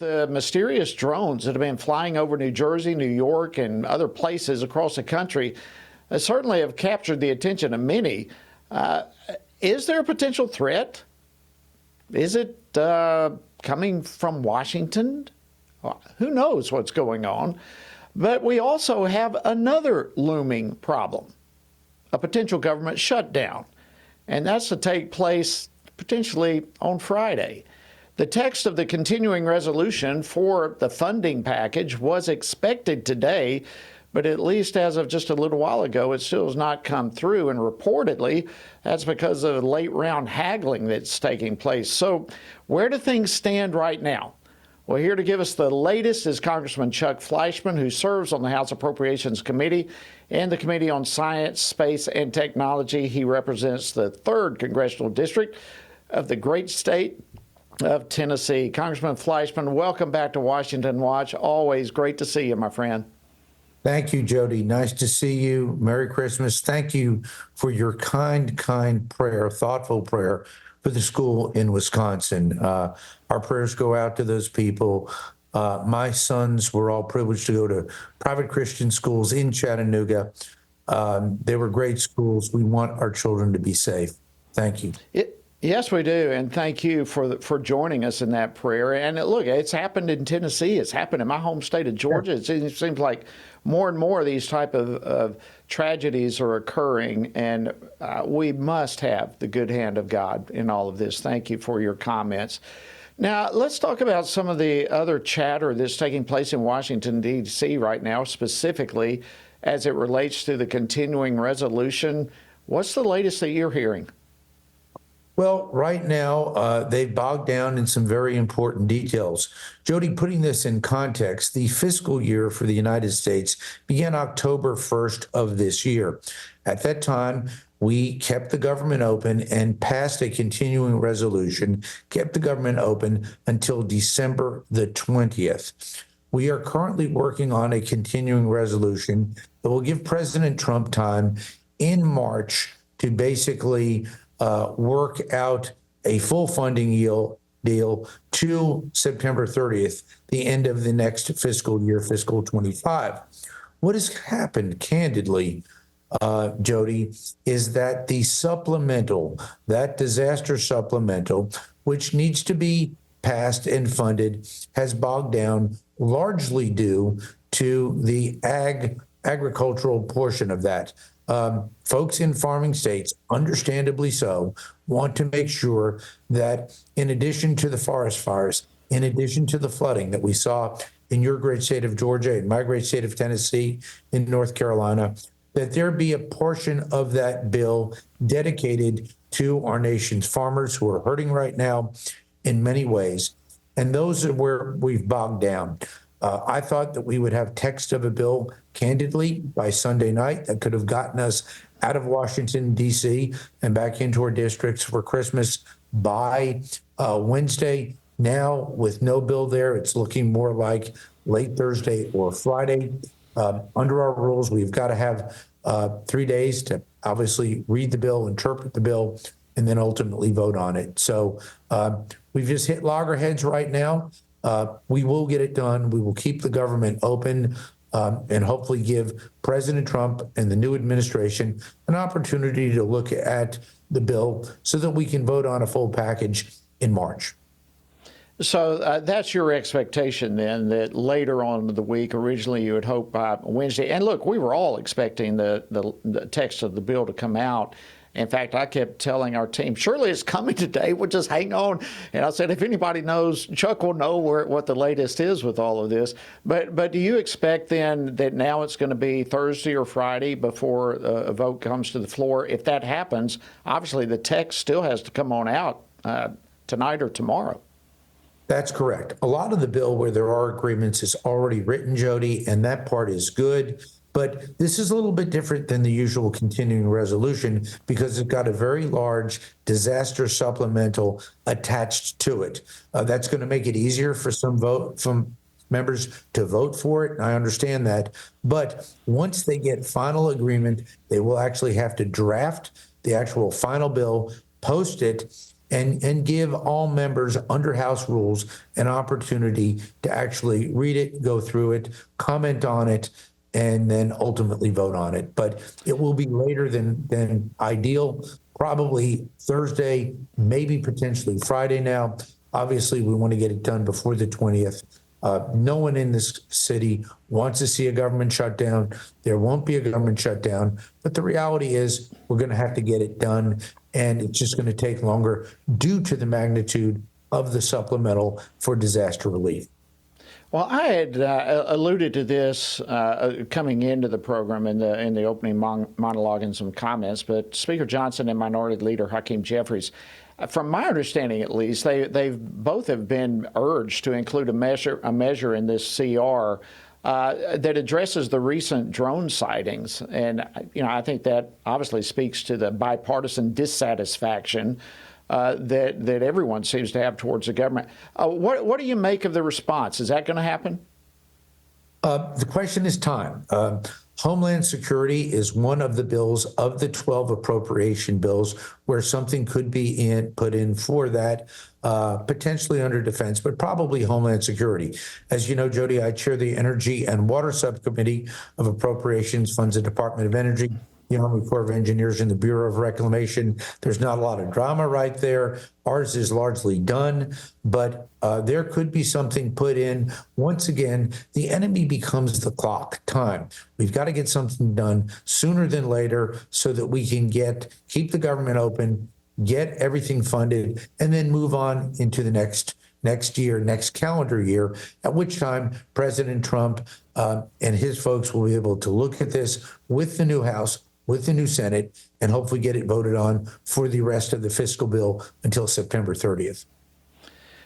the mysterious drones that have been flying over New Jersey, New York, and other places across the country certainly have captured the attention of many. Is there a potential threat? Is it coming from Washington? Who knows what's going on? But we also have another looming problem, a potential government shutdown, and that's to take place potentially on Friday. The text of the continuing resolution for the funding package was expected today, but at least as of just a little while ago, it still has not come through. And reportedly, that's because of the late round haggling that's taking place. So where do things stand right now? Well, here to give us the latest is Congressman Chuck Fleischmann, who serves on the House Appropriations Committee and the Committee on Science, Space, and Technology. He represents the 3rd Congressional District of the great state of Tennessee. Congressman Fleischmann, welcome back to Washington Watch. Always great to see you, my friend. Thank you, Jody. Nice to see you. Merry Christmas. Thank you for your kind prayer, thoughtful prayer for the school in Wisconsin. Our prayers go out to those people. My sons were all privileged to go to private Christian schools in Chattanooga. They were great schools. We want our children to be safe. Thank you. Yes, we do, and thank you for joining us in that prayer. And look, it's happened in Tennessee. It's happened in my home state of Georgia. It seems like more and more of these type of tragedies are occurring, and we must have the good hand of God in all of this. Thank you for your comments. Now, let's talk about some of the other chatter that's taking place in Washington, D.C. right now, specifically as it relates to the continuing resolution. What's the latest that you're hearing? Well, right now, they've bogged down in some very important details. Jody, putting this in context, the fiscal year for the United States began October 1st of this year. At that time, we kept the government open and passed a continuing resolution, kept the government open until December the 20th. We are currently working on a continuing resolution that will give President Trump time in March to basically work out a full funding deal to September 30th, the end of the next fiscal year, fiscal 25. What has happened, candidly, Jody, is that the supplemental, that disaster supplemental, which needs to be passed and funded, has bogged down largely due to the agricultural portion of that. Folks in farming states, understandably so, want to make sure that in addition to the forest fires, in addition to the flooding that we saw in your great state of Georgia, in my great state of Tennessee, in North Carolina, that there be a portion of that bill dedicated to our nation's farmers who are hurting right now in many ways. And those are where we've bogged down. I thought that we would have text of a bill, candidly, by Sunday night that could have gotten us out of Washington, D.C. and back into our districts for Christmas by Wednesday. Now, with no bill there, it's looking more like late Thursday or Friday. Under our rules, we've got to have 3 days to obviously read the bill, interpret the bill, and then ultimately vote on it. So we've just hit loggerheads right now. We will get it done. We will keep the government open and hopefully give President Trump and the new administration an opportunity to look at the bill so that we can vote on a full package in March. So that's your expectation then, that later on in the week, originally you would hope by Wednesday. And look, we were all expecting the text of the bill to come out. In fact, I kept telling our team, surely it's coming today. We'll just hang on. And I said, if anybody knows, Chuck will know what the latest is with all of this. But do you expect then that now it's going to be Thursday or Friday before a vote comes to the floor? If that happens, obviously the text still has to come on out tonight or tomorrow. That's correct. A lot of the bill where there are agreements is already written, Jody, and that part is good. But this is a little bit different than the usual continuing resolution because it's got a very large disaster supplemental attached to it. That's going to make it easier for some members to vote for it. I understand that. But once they get final agreement, they will actually have to draft the actual final bill, post it, and give all members under House rules an opportunity to actually read it, go through it, comment on it, and then ultimately vote on it. But it will be later than ideal, probably Thursday, maybe potentially Friday now. Obviously, we want to get it done before the 20th. No one in this city wants to see a government shutdown. There won't be a government shutdown, but the reality is we're going to have to get it done, and it's just going to take longer due to the magnitude of the supplemental for disaster relief. Well, I had alluded to this coming into the program in the opening monologue and some comments, but Speaker Johnson and Minority Leader Hakeem Jeffries, from my understanding at least, they've both have been urged to include a measure in this CR that addresses the recent drone sightings, and I think that obviously speaks to the bipartisan dissatisfaction that everyone seems to have towards the government. What do you make of the response? Is that going to happen? The question is time. Homeland Security is one of the bills of the 12 appropriation bills where something could be put in for that, potentially under defense, but probably Homeland Security. As you know, Jody, I chair the Energy and Water Subcommittee of Appropriations, funds the Department of Energy, the Army Corps of Engineers, and the Bureau of Reclamation. There's not a lot of drama right there. Ours is largely done, but there could be something put in. Once again, the enemy becomes the clock, time. We've got to get something done sooner than later so that we can keep the government open, get everything funded, and then move on into the next year, next calendar year, at which time President Trump and his folks will be able to look at this with the new House, with the new Senate, and hopefully get it voted on for the rest of the fiscal bill until September 30th.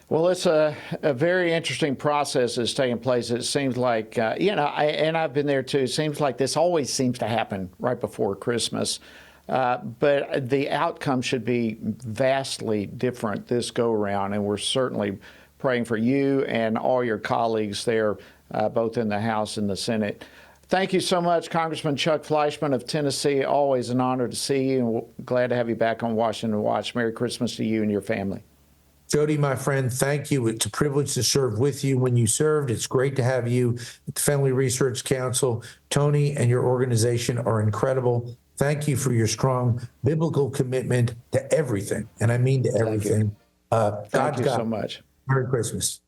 Well, it's a very interesting process that's taking place. It seems like, and I've been there too, it seems like this always seems to happen right before Christmas. But the outcome should be vastly different this go around, and we're certainly praying for you and all your colleagues there, both in the House and the Senate. Thank you so much, Congressman Chuck Fleischmann of Tennessee. Always an honor to see you, and we're glad to have you back on Washington Watch. Merry Christmas to you and your family. Jody, my friend, thank you. It's a privilege to serve with you when you served. It's great to have you at the Family Research Council. Tony and your organization are incredible. Thank you for your strong biblical commitment to everything, and I mean to everything. Thank you so much. Merry Christmas.